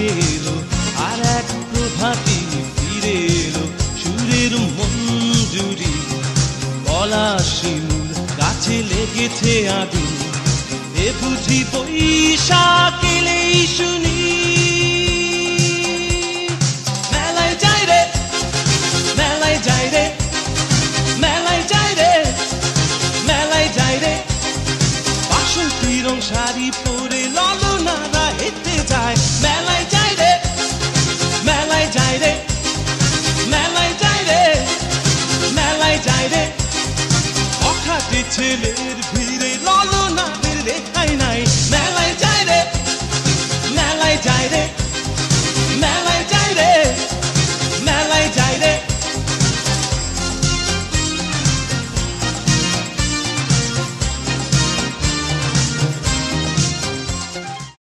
ফিরে এলো, আর এক প্রভাতী ফিরে এলো সুরের মঞ্জুরি। পলাশ শিমুল গাছে লেগেছে আগুন, এ বুঝি বৈশাখ এলেই শুনি। মেলায় যাই রে, মেলায় যাই রে, মেলায় যাই রে, মেলায় যাই রে, বাসন্তী রং শাড়ি